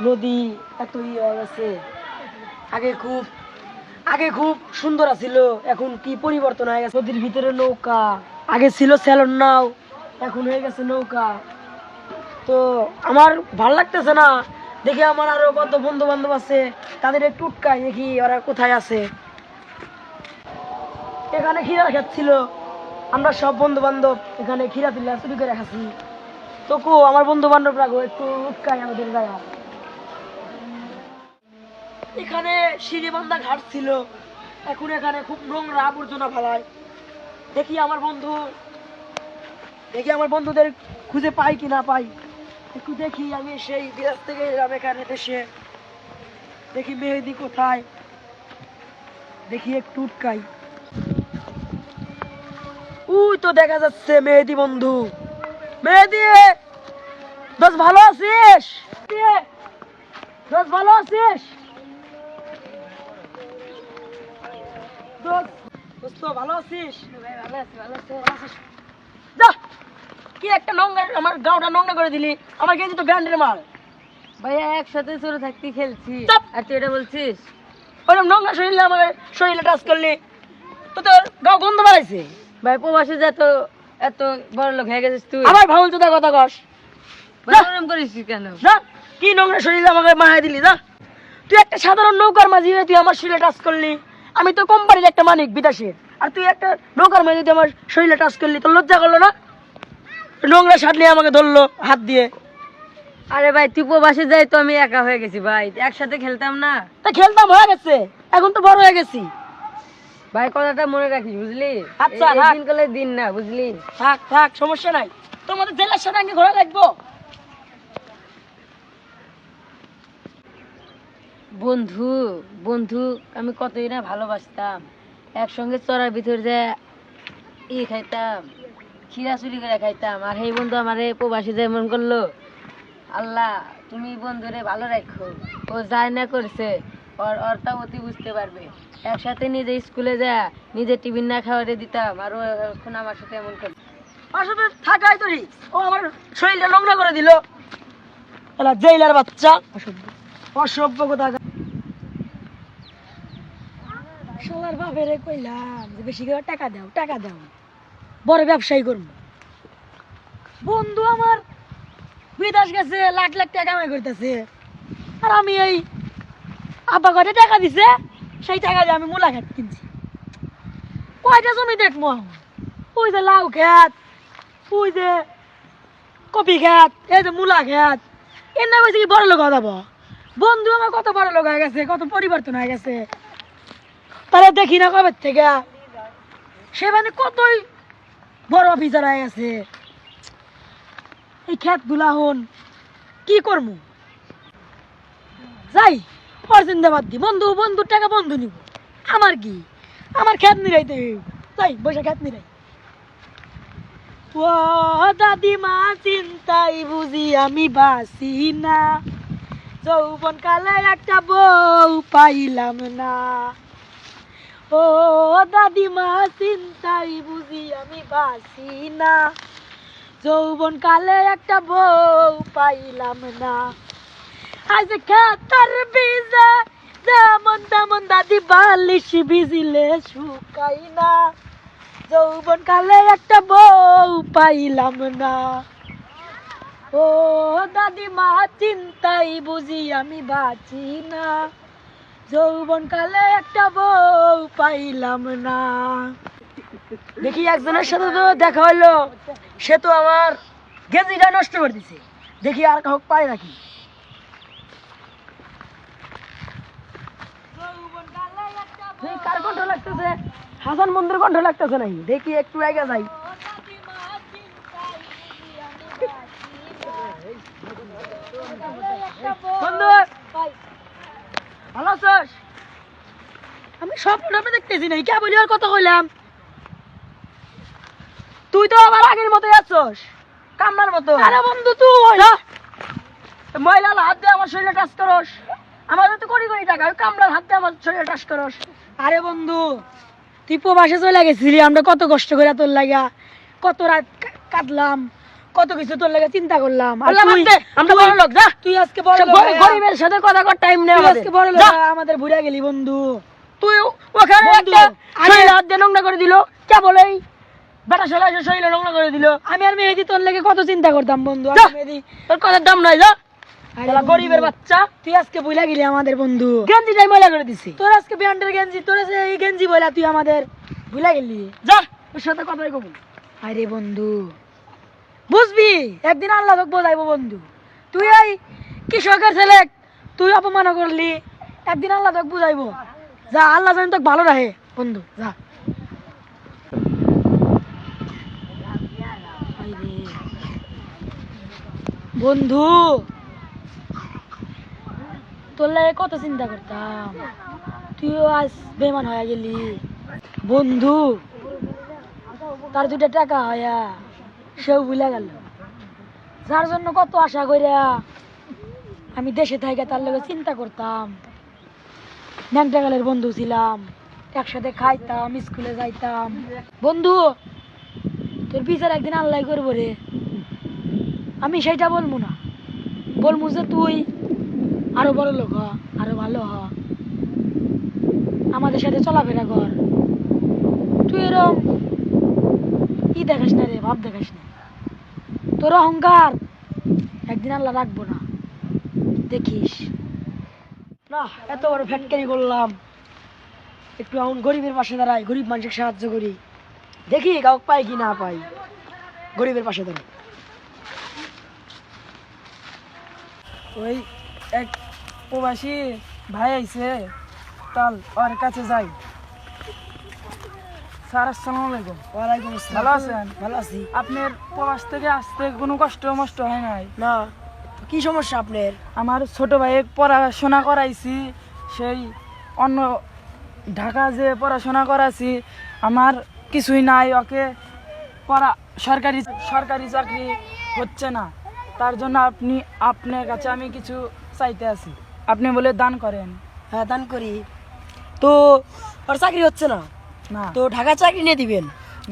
নদী এত হয়ে গেছে। আগে খুব সুন্দর ছিল, এখন কি পরিবর্তন হয়ে গেছে। নদীর ভিতরে নৌকা, আগে ছিল স্যালন নাও, এখন হয়ে গেছে নৌকা। তো আমার ভালো লাগতেছে না। দেখি আমার আরো কত বন্ধু বান্ধব আছে, তাদের একটু উটকাই, দেখি ওরা কোথায় আছে। এখানে খিরা খাচ্ছিল, আমরা সব বন্ধু বান্ধব এখানে খিরা তুলে চুরি করে খাচ্ছি। তো কো আমার বন্ধু বান্ধবরা গো, একটু উটকাই আমাদের জায়গা। এখানে সিঁড়িবান্ধা ঘাট ছিল, এখন এখানে খুব নোংরা আবর্জনা ফেলায়। দেখি আমার বন্ধুদের খুঁজে পাই কি না পাই, একটু দেখি। আমি সেই বিদেশ থেকে এলাম এখানে দেশে, দেখি মেহেদি কোথায়, দেখি একটু উটকাই। উই তো দেখা যাচ্ছে মেহেদি বন্ধু। মেহেদি, দোস্ত ভালো আছিস? দোস্ত ভালো আছিস? দোস্ত ভালো আছিস? যা, কি একটা নোংরা, আমার গাঁওটা নোংরা করে দিলি। আমার গেঞ্জি তো ব্র্যান্ডের মাল। ভাইয়া একসাথে ছোট থাকতে খেলছি, আর তুই এটা বলছিস? ওরকম নোংরা শরীরে আমার শরীরে টাচ করলি তো তোর গাও গন্ধ বাড়াইছে। ভাই প্রবাসে যা তো এত বড় লোক হয়ে গেছিস তুই, আবার ভাউল তো কথা কস। এরকম করিস কেন? না, কি নোংরা শরীরে আমাকে মাহাই দিলি না? তুই একটা সাধারণ নৌকার মাঝি হয়ে তুই আমার শরীরে টাচ করলি। আমি তো কোম্পানির একটা মালিক বিদেশের, আর তুই একটা নৌকার মাঝি তুই আমার শরীরে টাচ করলি। তোর লজ্জা করলো না? নোংরা শার্ট নিয়ে আমাকে ধরলো হাত দিয়ে। আরে ভাই তুই প্রবাসে যাই তো আমি একা হয়ে গেছি ভাই, একসাথে খেলতাম না? তা খেলতাম, হয়ে গেছে, এখন তো বড় হয়ে গেছি। ভাই কথাটা মনে রাখিস বুঝলি? আচ্ছা, এই দিন কালে দিন না বুঝলি? থাক থাক, সমস্যা নাই। তোমাদের জেলার সাথে আগে ঘোরা লাগবো। বন্ধু বন্ধু আমি কতই না ভালোবাসতাম, একসঙ্গে চড়ার ভিতর যে খাইতাম, খিরা চুরি করে খাইতাম। আর এই বন্ধু আমারে প্রবাসী যায় মন করলো। আল্লাহ তুমি বন্ধুরে ভালো রাখো, ও যায় না করছে ওরটা অতি বুঝতে পারবে। একসাথে নিজে স্কুলে যা নিজে টিফিন না খাওয়ারে দিতাম, আর ও এখন আমার সাথে এমন করে। আমার সাথে থাকাই তোরি, ও আমার শরীরটা নোংরা করে দিল। জেলার বাচ্চা, অসভ্য কথা। সবার বাপেরে কইলাম যে বেশি করে টাকা দাও, বড় ব্যবসায়ী করবো। বন্ধু আমার বিদেশ গেছে, লাখ লাখ টাকা কামাই করতেছে, আর আমি এই আব্বা ঘরে টাকা দিছে, সেই টাকা দিয়ে আমি মূলা খেত কিনছি। কয়টা জমি দেখবো? ওই যে লাউ খেত, ওই যে কপি খেত, এই যে মূলা খেত। এর না বলছে কি বড় লোক হয়ে যাবো? বন্ধু আমার কত বড় লোক হয়ে গেছে, কত পরিবর্তন হয়ে গেছে, তারা দেখি না কবে থেকে। সে মানে কতই বড় অফিসার হয়ে গেছে। এই খেত গুলা হন কি করবো? যাই, চিন্তা বাদ দি। বন্ধুর টাকা বন্ধু নিব, আমার কি? আমার খেত নিরাইতে যাই, বসে খেত নিরাই। ও দাদিমা চিন্তাই বুঝি আমি বাসি না, যৌবন কালে একটা বউ পাইলাম না। ও দাদিমা চিন্তাই বুঝি আমি বাসি না, যৌবন কালে একটা বউ পাইলাম না। আজ খেতার বীজে যেমন তেমন দাদি বালিশ ভিজিলে শুকাই না, যৌবন কালে একটা বউ পাইলাম না। ও দাদিমা চিন্তাই বুঝি আমি বাঁচি না, যৌবন কালে একটা বউ পাইলাম না। দেখি একজনের সাথে তো দেখা হইলো, সে তো আমার গেঞ্জিটা নষ্ট করে দিছে। দেখি আর কাউকে পাই নাকি। কার কণ্ঠ লাগতেছে? হাসান বন্ধুর কণ্ঠ লাগতেছে নাকি? দেখি একটু আগে যাই। বন্ধু ভালো আছিস? আমি স্বপ্ন দেখতেছি না, কে বলি আর কথা কইলাম। তুই তো আমার আগের মতোই আছস, কামনার মতো। আরে বন্ধু তুই ময়লা হাত দিয়ে আমার শরীরে টাচ করস, আমার তো কোটি কোটি টাকা, কামলার হাত দিয়ে আমার শরীরে টাচ করস। আরে বন্ধু তুই প্রবাসে চলে গেছিলি, আমরা কত কষ্ট করে তোর লাগা, কত রাত কাঁদলাম, কত কিছু তোর লাগে চিন্তা করলাম আর বললাম তুই বাদ দে, আমরা বড় লোক যা তুই আজকে বড় সব লোক হয়ে- গরিবের সাথে কথা কর টাইম নেই তুই আমাদের আজকে বড় লোক যা। হয়ে আমাদের ভুলে গেলি বন্ধু। তুই ওখানে বন্ধু, একটা আরে- শরীর হাত দিয়ে নোংরা করে দিল কে বলেই বেটা শালা এসে শরীরে নোংরা করে দিল আমি আর মেহেদি তোর লাগে কত চিন্তা করতাম বন্ধু। আর যা। মেহেদি তোর কথার দাম নাই যা আরে শালা বন্ধু, গরিবের বাচ্চা তুই আজকে ভুলে গেলি আমাদের বন্ধু। গেঞ্জিটাই ময়লা করে দিছি তোর আজকে ব্যান্ডের গেঞ্জি, তোর যে এই গেঞ্জি বলে তুই আমাদের ভুলে গেলি। যা ওর সাথে কথাই কব আরে বন্ধু বুঝবি, একদিন আল্লাহ তোকে বোঝাইবো বন্ধু। তুই এই কৃষকের ছেলে, তুই অপমান করলি, একদিন আল্লাহ তোকে বুঝাইবো। যা, আল্লাহ জানি তোকে ভালো রাখে বন্ধু, যা। আইরে। বন্ধু তোর লাগে কত চিন্তা করতাম, তুইও আজ বেমান হয়ে গেলি বন্ধু। তার 2টা টাকা হয়া সেও ভুলে গেল, যার জন্য কত আশা কইরা আমি দেশে থাইকা তার লগে চিন্তা করতাম। ন্যাংটাগালের বন্ধু ছিলাম, একসাথে খাইতাম, স্কুলে যাইতাম। বন্ধু তোর বিচার একদিন আল্লাহ করবো রে। আমি সেইটা বলবো না, বলবো যে তুই আরো বড় লোক হ, আরো ভালো হ, আমাদের সাথে চলাফেরা কর। তুই এরম দেখাস না রে, ভাব দেখাস না। তোর অহংকার একদিন আল্লাহ রাখবো না, দেখিস না। এত বড় ফ্যাটকারি করলাম, একটু এখন গরিবের পাশে দাঁড়াই, গরিব মানুষকে সাহায্য করি, দেখি কাউকে পাই কি না পাই। গরিবের পাশে দাঁড়াই। ওই এক প্রবাসী ভাই আইছে, তাল ওর কাছে যাই। স্যার আসসালামু আলাইকুম। ওয়ালাইকুম আসসালাম। ভালো আছেন? ভালো আছি। আপনার প্রবাস থেকে আসতে কোনো কষ্ট মষ্ট হয় নাই? না, তো কি সমস্যা আপনার? আমার ছোট ভাই পড়াশোনা করাইছি, সেই অন্য ঢাকা যে পড়াশোনা করাইছি, আমার কিছুই নাই। ওকে সরকারি সরকারি চাকরি হচ্ছে না, তার জন্য আপনার কাছে আমি কিছু চাইতে আছি, আপনি বলে দান করেন। হ্যাঁ, দান করি। তো ওর চাকরি হচ্ছে না, না তো ঢাকা চাকরি নিয়ে দিবেন,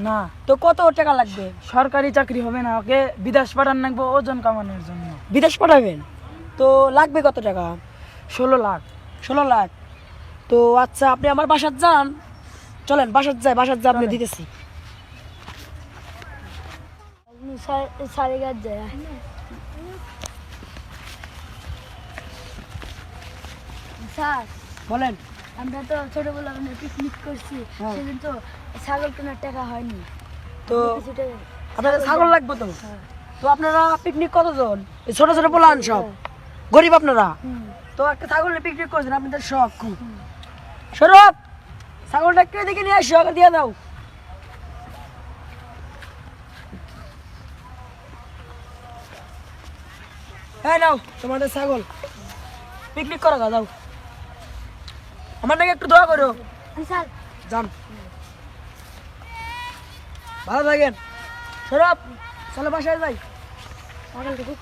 না তো কত টাকা লাগবে? সরকারি চাকরি হবে না, ওকে বিদেশ পাঠান লাগবে ওজন কামানোর জন্য। বিদেশ পাঠাবেন? তো লাগবে কত টাকা? 16 লাখ। 16 লাখ? তো আচ্ছা, আপনি আমার বাসার যান, চলেন বাসার যাই, বাসার যা আপনি চলেন। দিতেছি। স্যার, বলেন। আমরা তো ছোটবেলা পিকনিক করছি, হ্যাঁ। সেদিন তো ছাগল কেনার টাকা হয়নি। তো কিছু টাকা আপনাদের ছাগল লাগবে তো? তো আপনারা পিকনিক কতজন? এই ছোট ছোট পোলান সব গরিব আপনারা, তো একটা ছাগল নিয়ে পিকনিক করছেন, আপনাদের শখ খুব। সৌরভ, ছাগলটা কে দিকে নিয়ে আসো, আগে দিয়ে দাও। হ্যাঁ, নাও তোমাদের ছাগল, পিকনিক করো, যাও। আমার নাকি একটু দোয়া করো। স্যার, যান, ভালো থাকেন। সৌরভ, চলো বাসায় যাই। ছাগলটা খুব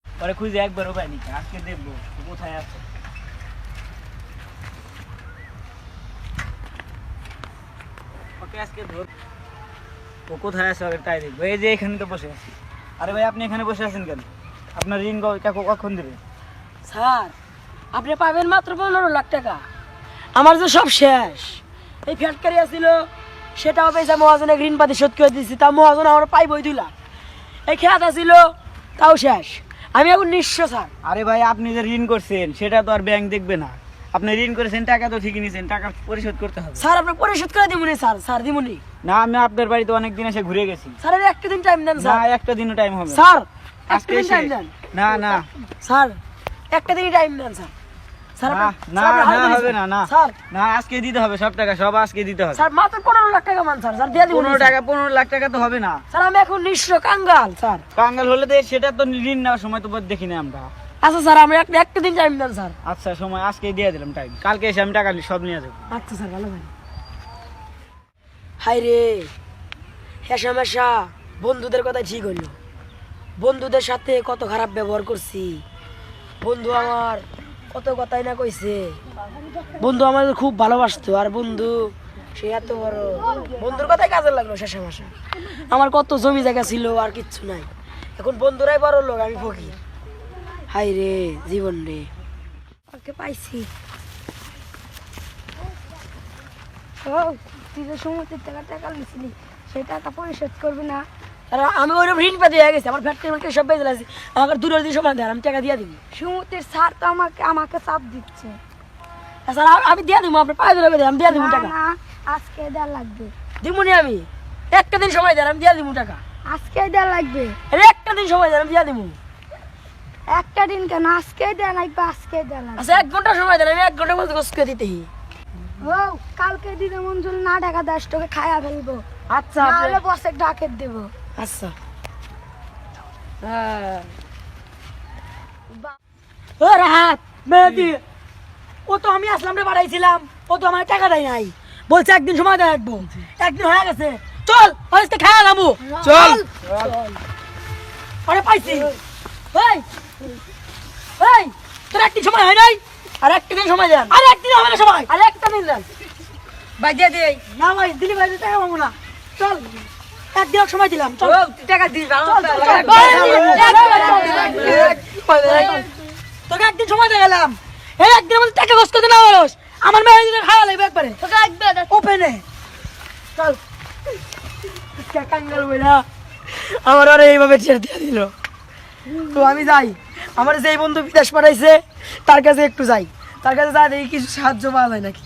পরে খুঁজে একবারও পাইনি, আজকে দেখবো ও কোথায় আছে। ওকে আজকে ধর, ও কোথায় আছে ওকে তাই দেখবো। এই যে এখানে তো বসে আছি। আরে ভাই, আপনি এখানে বসে আছেন কেন? আপনার ঋণ কখন দেবে? স্যার, আপনি পাবেন মাত্র 15 লাখ টাকা। আমার যে সব শেষ, এই ফ্যাটকারি আছিল সেটাও পেয়েছে, মহাজনে ঋণ পাতি শোধ করে দিয়েছি, তা মহাজন আমার পাইবই 2 লাখ। এই খেত আছিল তাও শেষ, আমি এখন নিঃস্ব স্যার। আরে ভাই, আপনি যে ঋণ করছেন সেটা তো আর ব্যাংক দেখবে না। আপনি ঋণ করেছেন, টাকা তো ঠিকই নিয়েছেন, টাকা পরিশোধ করতে হবে। স্যার, আপনি পরিশোধ করে দিবনি স্যার? স্যার দিবনি না, আমি আপনার বাড়িতে অনেক দিন এসে ঘুরে গেছি। স্যার, এর একটা দিন টাইম দেন না, স্যার। একটা দিনও টাইম হবে না। স্যার, একটা আজকে দিন টাইম শেষ। দেন না না স্যার, একটা দিনই টাইম দেন স্যার। স্যার, না আপনি- না স্যার, আপনি না, হাল হবে ধরেছেন। না, না স্যার, না, আজকে দিতে হবে সব টাকা, সব আজকে দিতে হবে। স্যার মাত্র 15 লাখ টাকা মান স্যার, স্যার দিয়ে দিবনি 15 টাকা, 15 লাখ টাকা তো হবে না। স্যার, আমি এখন নিঃস্ব কাঙ্গাল স্যার। কাঙ্গাল হলে তো সেটা তো ঋণ নেওয়ার সময় তো দেখি না আমরা। আচ্ছা স্যার, আমি একটা দিন টাইম দেন স্যার। আচ্ছা, সময় আজকে দিয়ে দিলাম টাইম, কালকে এসে আমি টাকা সব নিয়ে যাবো। আচ্ছা স্যার, ভালো ভাই। হাই রে, হেসা মেশা বন্ধুদের কথা ঠিক হইলো, বন্ধুদের সাথে কত খারাপ ব্যবহার করছি। বন্ধু আমার কত কথাই না কইছে, বন্ধু আমাদের খুব ভালোবাসতো, আর বন্ধু সে এত বড় বন্ধুর কথাই কাজে লাগলো শেষে মাসে। আমার কত জমি জায়গা ছিল আর কিচ্ছু নাই, এখন বন্ধুরাই বড় লোক, আমি ফকির। হাই রে জীবন রে। ওকে পাইছি। ও তুই যে সমুদ্রের টাকা নিছিলি, সেই টাকা পরিশোধ করবি না? আর আমি ওইরকম ঋণ পাতি হয়ে গেছি, আমার ফ্যাক্টরি সব বেঁচে আছে, আমাকে দূরের দিন সময় দেয়, আমি টাকা দিয়ে দিবি। সমুদ্রের স্যার তো আমাকে চাপ দিচ্ছে। স্যার আমি দিয়ে দিব, আপনার পায়ে ধরে দেয়, আমি দিয়ে দিব না, টাকা। না, আজকে দেওয়া লাগবে। দিবনি আমি, একটা দিন সময় দেন, আমি দিয়ে দিব টাকা। আজকে দেওয়া লাগবে। একটা দিন সময় দেন, আমি দিয়ে দিব। একটা দিন কেন, আজকে দেওয়া লাগবে, আজকে দেওয়া লাগবে। আচ্ছা 1 ঘন্টা সময় দেন, আমি 1 ঘন্টা বলতে কষ্ট করে দিতেই। ও কালকে দিনে মঞ্জুর না টাকা 10 টাকা খায়া ফেলবো, আচ্ছা নাহলে বসে ডাকে দেবো। আচ্ছা হ্যাঁ ও রাহাত মেহেদি, ও তো আমি আসলাম রে বাড়াইছিলাম, ও তো আমার টাকা দেয় নাই, বলছে 1 দিন সময় দেয় রাখবো। 1 দিন হয়ে গেছে, চল আজকে খাওয়া যাবো, চল। আরে পাইছি। এই এই তোর 1 দিন সময় হয় নাই, আর 1 দিন সময় দেন। আরে 1 দিন হবে না সময়, আরে একটা দিন দেন ভাই দিয়ে দে। না ভাই, দিলি ভাই টাকা পাবো না, চল 1 দিন সময় দিলাম, চল। ও তুই টাকা দিস ভালো চল, মতো চল, লাগা। তোকে 1 দিন সময় দিয়ে গেলাম, এই 1 দিনের মধ্যে টাকা খরচ করতে না পারোস, আমার মেয়ে খাওয়া লাগবে একবারে, তোকে লাগবে ওপেনে চল। কাঙ্গাল বইলা আমার আর এইভাবে ছেড়ে দিয়ে দিল। তো আমি যাই, আমার যেই বন্ধু বিদেশ পাঠাইছে তার কাছে একটু যাই, তার কাছে যা দেখি কিছু সাহায্য পাওয়া যায় নাকি।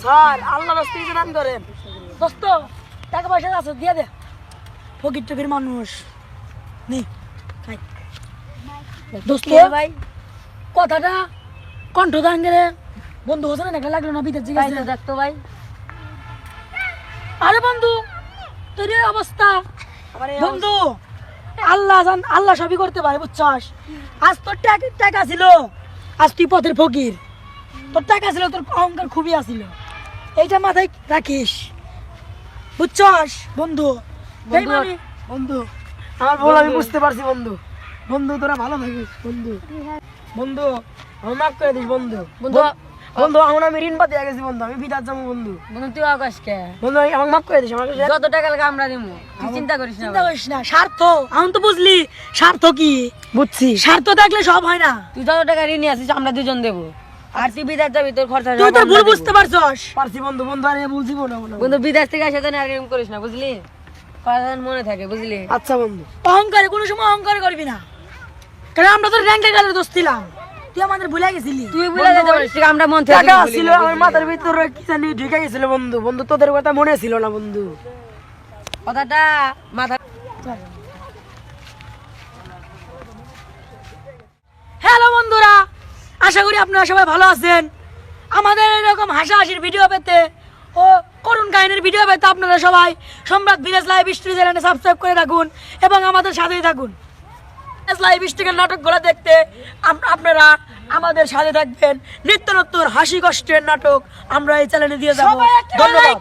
স্যার আল্লাহ রাস্তায় কিছু দান করেন, দোস্ত টাকা পয়সা আছে দিয়ে দে, ফকির টকির মানুষ নি খাই। দোস্ত ভাই কথাটা কণ্ঠ দাঙ্গেরে বন্ধু হোসেন একটা লাগলো না বিদেশ তাই জিজ্ঞাসা। তো দেখতো ভাই। আরে বন্ধু তোর এই অবস্থা, বন্ধু আল্লাহ জান, আল্লাহ সবই করতে পারে বুঝছস। আজ তোর টাকা ছিল, আজ তুই পথের ফকির, তোর টাকা ছিল, তোর অহংকার খুবই আছিল, এইটা মাথায় রাখিস বুঝছস বন্ধু। এই মানে বন্ধু আমার বল আমি বুঝতে পারছি বন্ধু, বন্ধু তোরা ভালো থাকিস বন্ধু, বন্ধু আমার মাফ করে দিস বন্ধু। বন্ধু বন্ধু এখন আমি ঋণ পাতে গেছি বন্ধু, আমি বিদাত যাবো বন্ধু, বন্ধু তুই আকাশ কে বন্ধু আমাকে মাফ করে দিস, আমাকে যত টাকা লাগে আমরা দিমু, তুই চিন্তা করিস না চিন্তা ভাই। করিস না। স্বার্থ এখন তো বুঝলি, স্বার্থ কি বুঝছি, স্বার্থ থাকলে সব হয় না। তুই যত টাকা ঋণী আছিস আমরা দুজন দেবো, আর তুই বিদেশ যাবি তোর খরচা তুই সব তো আমরা ভুল দেবো। বুঝতে পারছস। পারছি বন্ধু, বন্ধু আর বুঝিব না বন্ধু। বন্ধু বিদেশ থেকে আসে আর এরকম করিস না বুঝলি, কথা যেন মনে থাকে বুঝলি। আচ্ছা বন্ধু, অহংকারে কোনো সময় অহংকার করবি না, কারণ আমরা তো র্যাঙ্কে গেলে দোষ ছিলাম, তুই আমাদের ভুলে গেছিলি। তুই ভুলে যেতে পারিস, ঠিক আমরা মন থেকে টাকা ভুলি ছিল না, আমার বুঝলি? মাথার ভিতরে কি জানি ঢুকে গেছিল বন্ধু, বন্ধু তোদের কথা মনে ছিল না বন্ধু। কথাটা মাথা। হ্যালো বন্ধুরা, আশা করি আপনারা সবাই ভালো আছেন। আমাদের এরকম হাসাহাসির ভিডিও পেতে ও করুণ কাহিনীর ভিডিও পেতে আপনারা সবাই সম্রাট ভিলেজ লাইভ স্টোরি চ্যানেলে সাবস্ক্রাইব করে রাখুন এবং আমাদের সাথেই থাকুন। ভিলেজ লাইভ স্টোরির নাটকগুলো দেখতে আপনারা আমাদের সাথে থাকবেন। নিত্য নতুন হাসি কষ্টের নাটক আমরা এই চ্যানেলে দিয়ে যাবো। ধন্যবাদ।